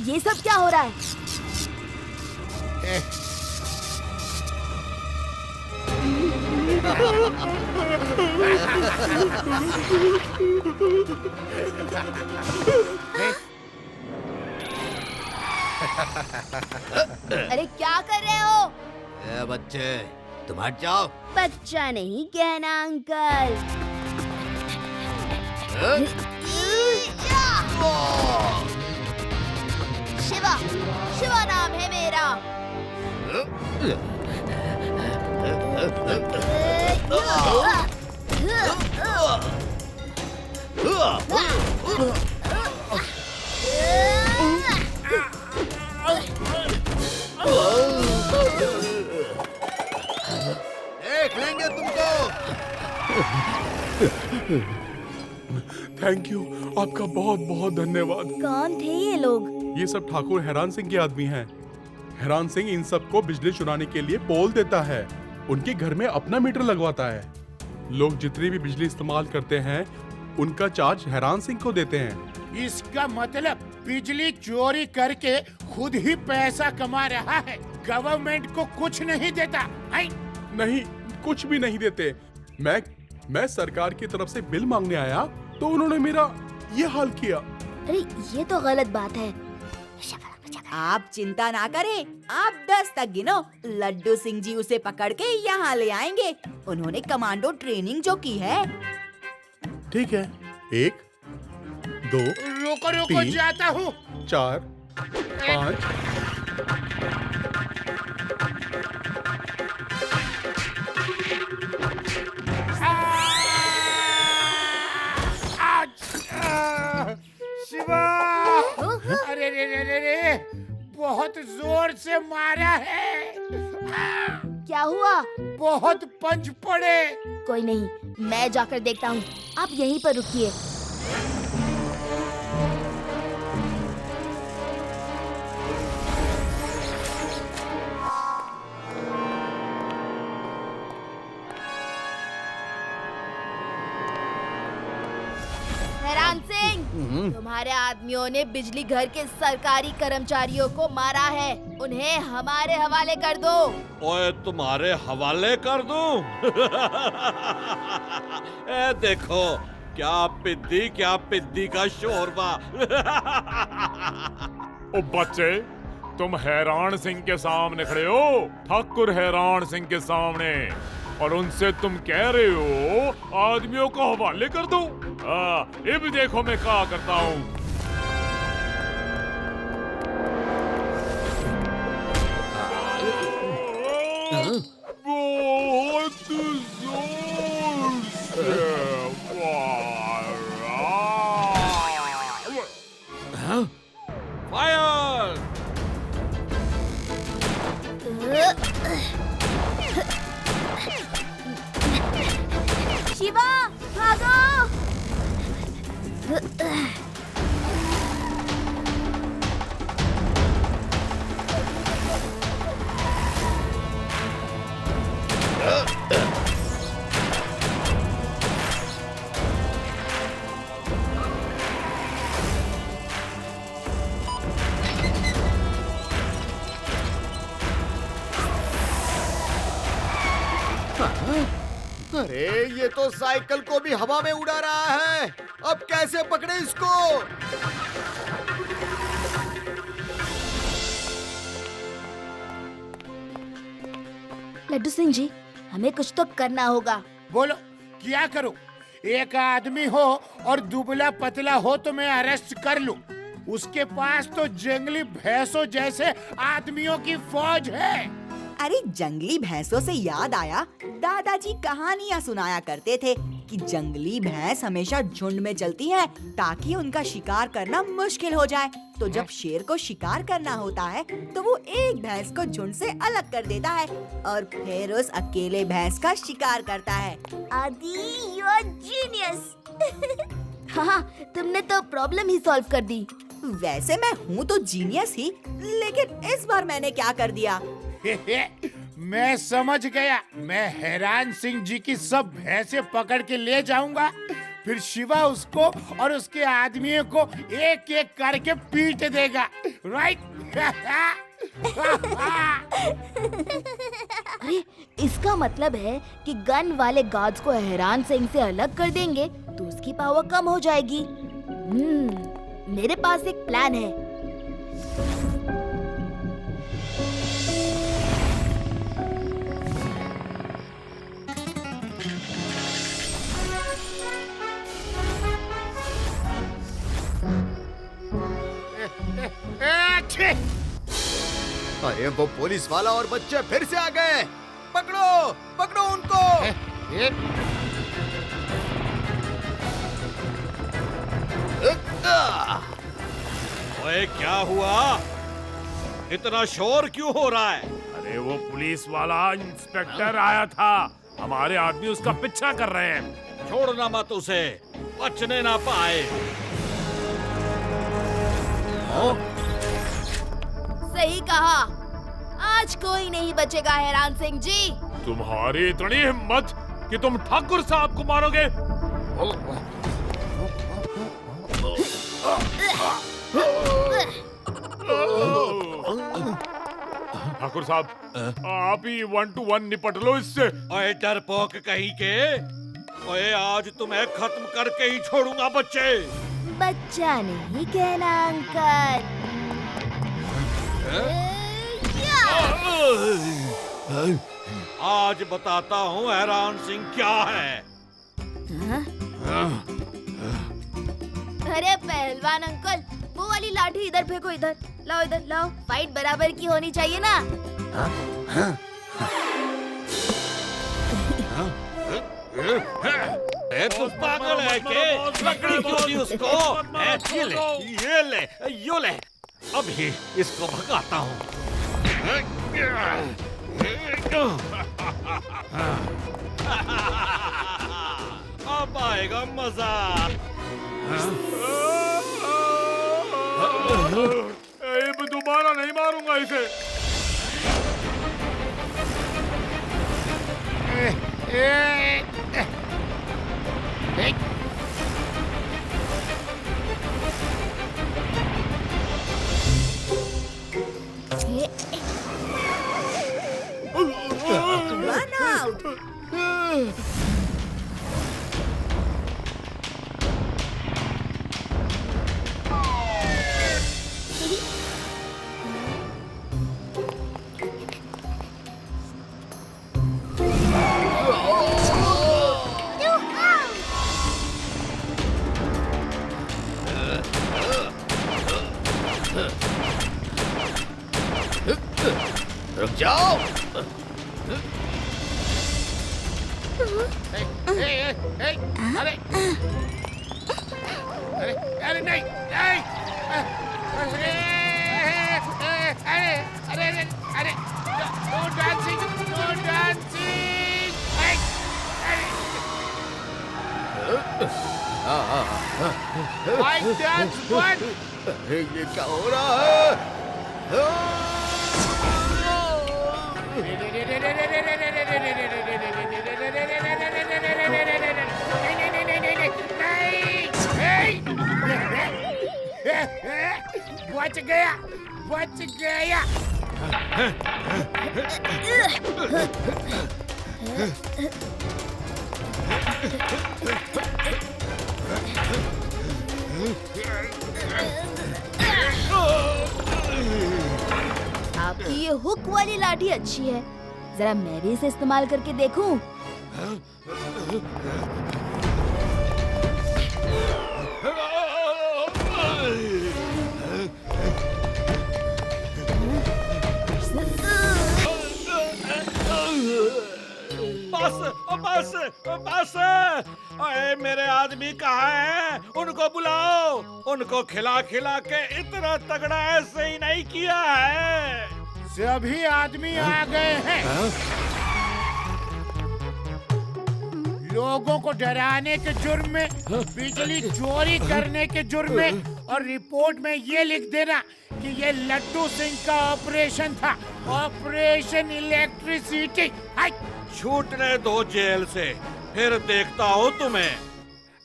ये सब क्या हो रहा है? अरे क्या कर रहे हो? बच्चे तुम हट जाओ। बच्चा नहीं कहना अंकल। शिवा, शिवा नाम है मेरा। देख लेंगे तुमको। थैंक यू, आपका बहुत बहुत धन्यवाद। कौन थे ये लोग? ये सब ठाकुर हैरान सिंह के आदमी हैं। हैरान सिंह इन सबको बिजली चुराने के लिए पोल देता है। उनके घर में अपना मीटर लगवाता है। लोग जितनी भी बिजली इस्तेमाल करते हैं उनका चार्ज हैरान सिंह को देते हैं। इसका मतलब बिजली चोरी करके खुद ही पैसा कमा रहा है, गवर्नमेंट को कुछ नहीं देता है? नहीं, कुछ भी नहीं देते। मैं सरकार की तरफ से बिल मांगने आया तो उन्होंने मेरा ये हाल किया। अरे ये तो गलत बात है। आप चिंता ना करें, आप 10 तक गिनो, लड्डू सिंह जी उसे पकड़ के यहाँ ले आएंगे। उन्होंने कमांडो ट्रेनिंग जो की है। ठीक है, 1 2 रोको रोको, 3, जाता हूँ। 4 5 शिवा, अरे रे रे रे रे, बहुत जोर से मारा है। क्या हुआ? बहुत पंच पड़े। कोई नहीं, मैं जाकर देखता हूँ। आप यहीं पर रुकिए। हैरान सिंह, तुम्हारे आदमियों ने बिजली घर के सरकारी कर्मचारियों को मारा है। उन्हें हमारे हवाले कर दो। ओए तुम्हारे हवाले कर दूं? ए देखो, क्या पिद्दी का शोरबा। ओ बच्चे, तुम हैरान सिंह के सामने खड़े हो, ठाकुर हैरान सिंह के सामने, और उनसे तुम कह रहे हो आदमियों को हवाले कर दो। ये भी देखो मैं क्या करता हूँ। बहुत जोर से। फायर! शिवा, भागो! अरे ये तो साइकिल को भी हवा में उड़ा रहा है। अब कैसे पकड़े इसको? लड्डू सिंह जी, हमें कुछ तो करना होगा। बोलो, क्या करूं? एक आदमी हो और दुबला पतला हो तो मैं अरेस्ट कर लूं। उसके पास तो जंगली भैंसों जैसे आदमियों की फौज है। अरे जंगली भैंसों से याद आया, दादाजी कहानियाँ सुनाया करते थे कि जंगली भैंस हमेशा झुंड में चलती हैं ताकि उनका शिकार करना मुश्किल हो जाए। तो जब शेर को शिकार करना होता है तो वो एक भैंस को झुंड से अलग कर देता है और फिर उस अकेले भैंस का शिकार करता है। आदि, यू आर जीनियस। हाँ, तुमने तो प्रॉब्लम ही सॉल्व कर दी। वैसे मैं हूँ तो जीनियस ही, लेकिन इस बार मैंने क्या कर दिया? मैं समझ गया। मैं हैरान सिंह जी की सब भैंसे पकड़ के ले जाऊंगा, फिर शिवा उसको और उसके आदमियों को एक एक करके पीट देगा, राइट? अरे इसका मतलब है कि गन वाले गार्ड्स को हैरान सिंह से अलग कर देंगे तो उसकी पावर कम हो जाएगी। मेरे पास एक प्लान है। अरे वो पुलिस वाला और बच्चे फिर से आ गए। पकड़ो पकड़ो उनको। ओए क्या हुआ? इतना शोर क्यों हो रहा है? अरे वो पुलिस वाला इंस्पेक्टर आया था, हमारे आदमी उसका पीछा कर रहे हैं। छोड़ना मत उसे, बचने ना पाए। सही कहा, आज कोई नहीं बचेगा हैरान सिंह जी। तुम्हारी इतनी हिम्मत कि तुम ठाकुर साहब को मारोगे? ठाकुर साहब, आप ही 1 to 1 निपट लो इससे। ओए डरपोक कहीं के, ओए आज तुम्हें खत्म करके ही छोड़ूंगा बच्चे। बच्चा नहीं कहना अंकल। आज बताता हूँ हैरान सिंह क्या है। अरे पहलवान अंकल, वो वाली लाठी इधर फेंको, इधर लाओ, इधर लाओ। फाइट बराबर की होनी चाहिए ना। तू पागल है के? लकड़ी क्यों दी उसको? ये ले, यो ले। अभी इसको भगाता हूँ। अब आएगा मजा। दोबारा नहीं मारूंगा इसे। Run out! रुक जाओ। अरे अरे अरे नहीं नहीं, अरे अरे अरे अरे अरे, no dancing, no dancing. Fight dance बंद। ये क्या हो रहा है? बच गया, बच गया। आपकी ये हुक वाली लाठी अच्छी है, जरा मैं भी इसे इस्तेमाल करके देखूं। बस बस बस। अरे मेरे आदमी कहाँ हैं? उनको बुलाओ। उनको खिला खिला के इतना तगड़ा ऐसे ही नहीं किया है। सभी आदमी आ गए हैं। लोगों को डराने के जुर्म में, बिजली चोरी करने के जुर्म में, और रिपोर्ट में ये लिख देना कि ये लड्डू सिंह का ऑपरेशन था, ऑपरेशन इलेक्ट्रिसिटी। छूटने दो जेल से, फिर देखता हूँ तुम्हें।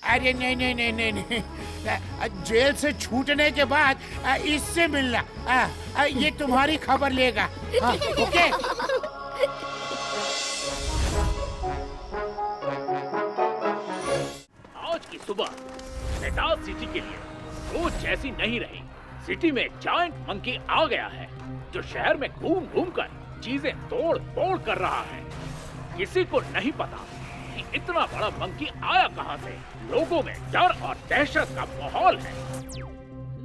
अरे नहीं नहीं नहीं नहीं नहीं, जेल से छूटने के बाद इससे मिलना, ये तुम्हारी खबर लेगा। ओके। आज की सुबह सेडार सिटी के लिए रोज जैसी नहीं रही। सिटी में एक जायंट मंकी आ गया है जो शहर में घूम घूम कर चीजें तोड़ फोड़ कर रहा है। किसी को नहीं पता कि इतना बड़ा मंकी आया कहां से। लोगों में डर और दहशत का माहौल है।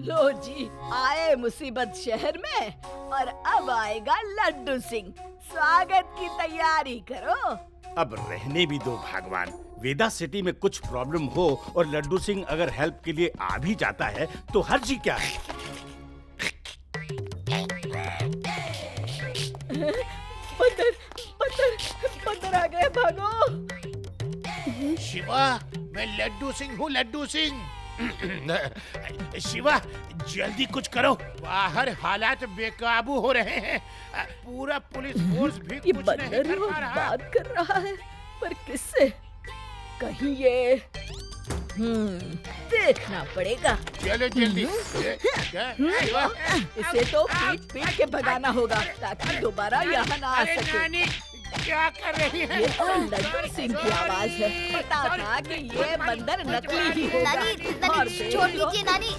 लो जी, आए मुसीबत शहर में और अब आएगा लड्डू सिंह। स्वागत की तैयारी करो। अब रहने भी दो भगवान। वेदा सिटी में कुछ प्रॉब्लम हो और लड्डू सिंह अगर हेल्प के लिए आ भी जाता है तो हर्जी क्या है। बंदर बंदर बंदर आ गए, भागो। शिवा, मैं लड्डू सिंह हूँ, लड्डू सिंह। शिवा, जल्दी कुछ करो, बाहर हालात बेकाबू हो रहे हैं। पूरा पुलिस फोर्स भी ये कुछ नहीं बंदर कर रोज पा रहा। बात कर रहा है, पर किससे? कहीं ये देखना पड़ेगा। चलो जल्दी। शिवा, इसे तो पीट पीट के भगाना होगा ताकि दोबारा यहाँ ना आ अरे सके। नानी, क्या कर रही है? ये तो लड्डू सिंह की आवाज है। पता था कि ये बंदर नकली ही होगा। नानी और नानी देख छोड़ लो, दीजिए नानी।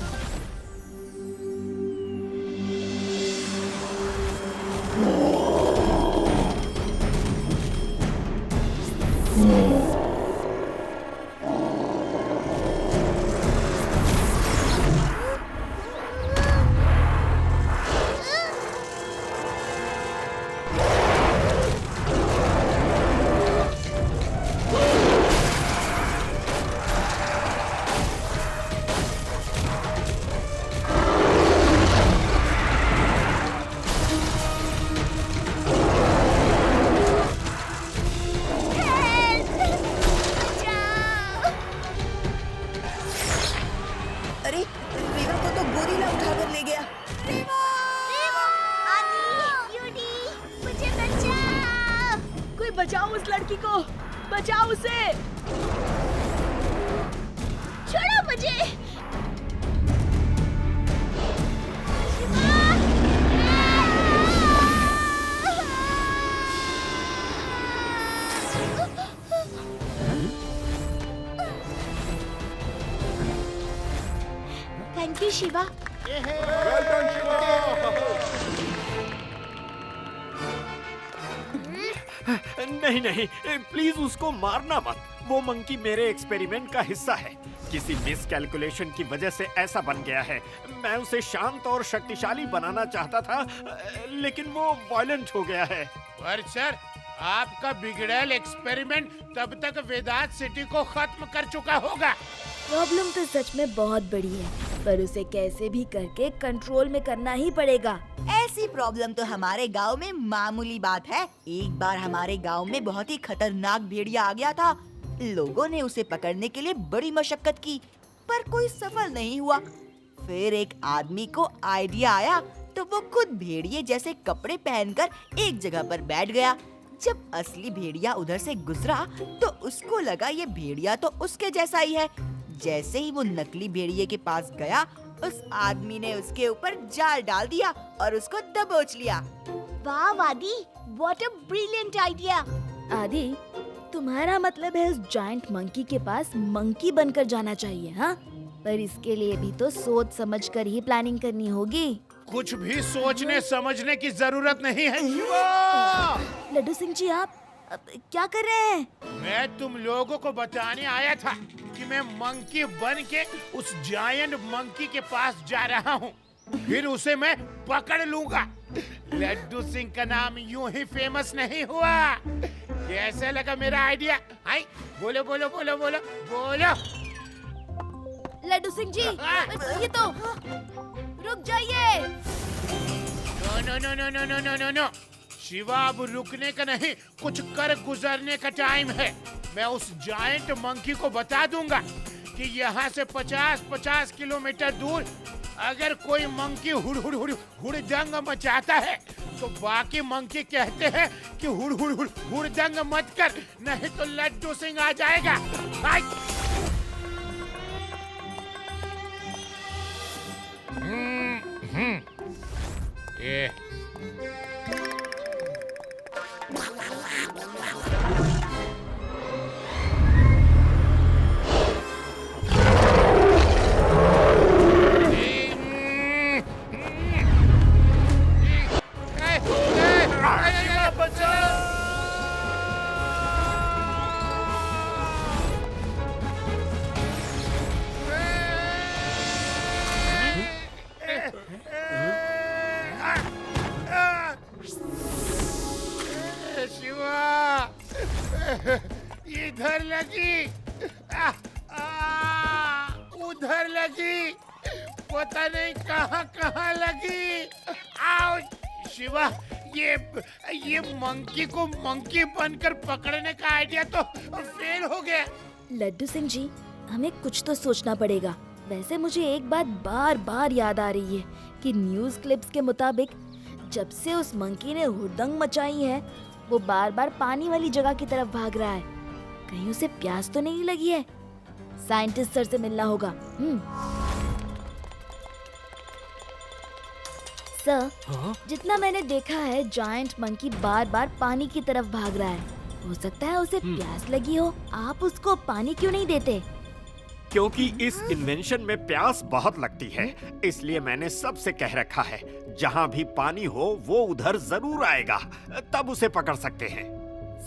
अरे रीवा को तो गोरिल्ला उठाकर ले गया। मुझे बचाओ। कोई बचाओ उस लड़की को, बचाओ उसे। छोड़ो मुझे। Thank you Shiva. नहीं नहीं, प्लीज उसको मारना मत। वो मंकी मेरे एक्सपेरिमेंट का हिस्सा है। किसी मिस कैलकुलेशन की वजह से ऐसा बन गया है। मैं उसे शांत और शक्तिशाली बनाना चाहता था, लेकिन वो वायलेंट हो गया है। पर सर, आपका बिगड़ैल एक्सपेरिमेंट तब तक वेदांत सिटी को खत्म कर चुका होगा। प्रॉब्लम तो सच में बहुत बड़ी है, पर उसे कैसे भी करके कंट्रोल में करना ही पड़ेगा। ऐसी प्रॉब्लम तो हमारे गांव में मामूली बात है। एक बार हमारे गांव में बहुत ही खतरनाक भेड़िया आ गया था। लोगों ने उसे पकड़ने के लिए बड़ी मशक्कत की, पर कोई सफल नहीं हुआ। फिर एक आदमी को आइडिया आया तो वो खुद भेड़िए जैसे कपड़े पहनकर एक जगह पर बैठ गया। जब असली भेड़िया उधर से गुजरा तो उसको लगा ये भेड़िया तो उसके जैसा ही है। जैसे ही वो नकली भेड़िए के पास गया, उस आदमी ने उसके ऊपर जाल डाल दिया और उसको दबोच लिया। वाह वादी, व्हाट अ ब्रिलियंट आइडिया। आदि, तुम्हारा मतलब है उस जायंट मंकी के पास मंकी बनकर जाना चाहिए, हाँ? पर इसके लिए भी तो सोच समझ कर ही प्लानिंग करनी होगी। कुछ भी सोचने समझने की जरूरत नहीं है शिवा। लड्डू सिंह जी, आप अब क्या कर रहे हैं? मैं तुम लोगों को बताने आया था कि मैं मंकी बन के उस जायंट मंकी के पास जा रहा हूँ। फिर उसे मैं पकड़ लूंगा। लड्डू सिंह का नाम यूं ही फेमस नहीं हुआ। कैसा लगा मेरा आइडिया? हाय, बोलो बोलो बोलो बोलो बोलो। लड्डू सिंह जी, ये तो रुक जाइए। No no no no no no no no, Shiva, अब रुकने का नहीं, कुछ कर गुजरने का टाइम है। मैं उस जायंट मंकी को बता दूंगा कि यहाँ से 50-50 किलोमीटर दूर अगर कोई मंकी हुड़दंग मचाता है तो बाकी मंकी कहते हैं कि हुड़दंग मत कर, नहीं तो लड्डू सिंह आ जाएगा। लगी, उधर लगी, पता नहीं कहाँ कहाँ लगी। आओ शिवा, ये मंकी को मंकी बनकर पकड़ने का आइडिया तो फेल हो गया। लड्डू सिंह जी, हमें कुछ तो सोचना पड़ेगा। वैसे मुझे एक बात बार बार याद आ रही है कि न्यूज़ क्लिप्स के मुताबिक जब से उस मंकी ने हुड़दंग मचाई है, वो बार बार पानी वाली जगह की तरफ भाग रहा है। कहीं उसे प्यास तो नहीं लगी है? साइंटिस्ट सर से मिलना होगा। सर, जितना मैंने देखा है, जायंट मंकी बार बार पानी की तरफ भाग रहा है। हो सकता है उसे प्यास लगी हो। आप उसको पानी क्यों नहीं देते? क्योंकि इस इन्वेंशन में प्यास बहुत लगती है, इसलिए मैंने सबसे कह रखा है जहाँ भी पानी हो वो उधर जरूर आएगा, तब उसे पकड़ सकते हैं।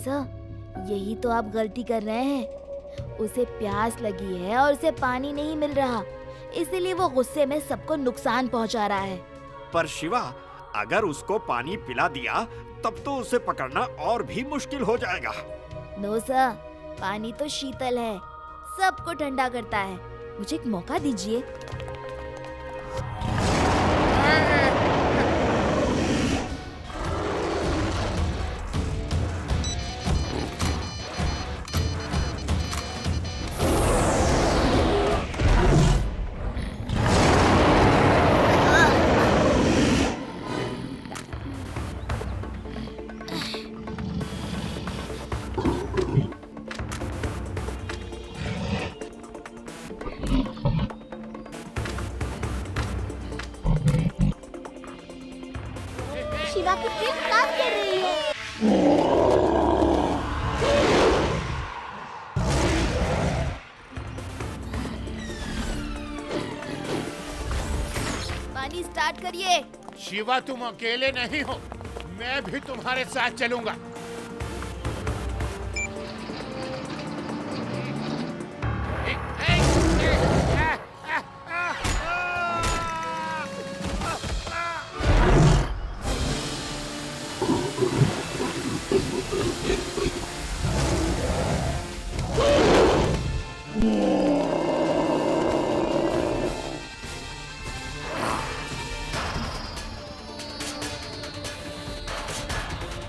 सर, यही तो आप गलती कर रहे हैं। उसे प्यास लगी है और उसे पानी नहीं मिल रहा, इसीलिए वो गुस्से में सबको नुकसान पहुंचा रहा है। पर शिवा, अगर उसको पानी पिला दिया तब तो उसे पकड़ना और भी मुश्किल हो जाएगा। नो सर, पानी तो शीतल है, सबको ठंडा करता है। मुझे एक मौका दीजिए। शिवा की ट्रिप काम कर रही है। पानी स्टार्ट करिए। शिवा, तुम अकेले नहीं हो, मैं भी तुम्हारे साथ चलूंगा।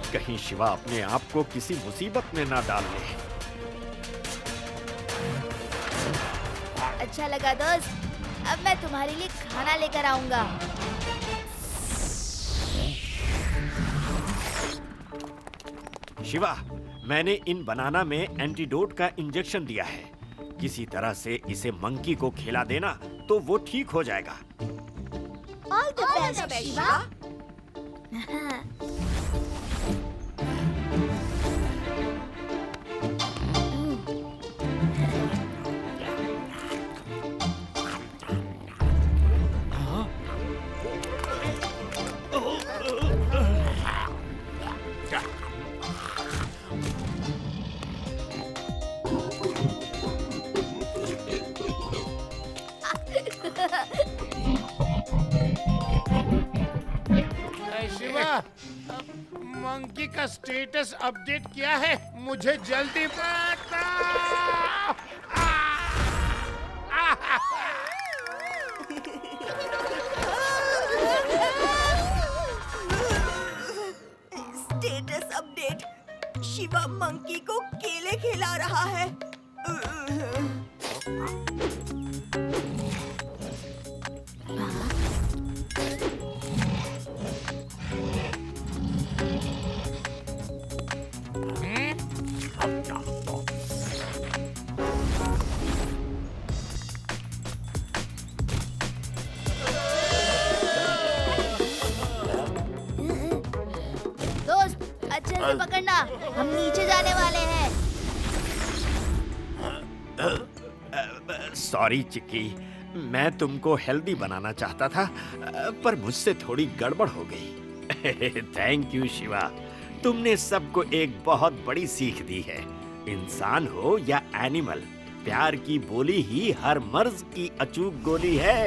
कहीं शिवा अपने आप को किसी मुसीबत में ना डाल ले। अच्छा लगा दोस्त, अब मैं तुम्हारे लिए खाना लेकर आऊंगा। शिवा, मैंने इन बनाना में एंटीडोट का इंजेक्शन दिया है। किसी तरह से इसे मंकी को खिला देना तो वो ठीक हो जाएगा। All the best Shiva. Shiva, monkey का स्टेटस अपडेट क्या है? मुझे जल्दी बताओ। स्टेटस अपडेट, शिवा मंकी को केले खिला रहा है। दोस्त, अच्छे से पकड़ना, हम नीचे जाने वाले हैं। सॉरी चिक्की, मैं तुमको हेल्दी बनाना चाहता था, पर मुझसे थोड़ी गड़बड़ हो गई। थैंक यू शिवा, तुमने सबको एक बहुत बड़ी सीख दी है। इंसान हो या एनिमल, प्यार की बोली ही हर मर्ज की अचूक गोली है।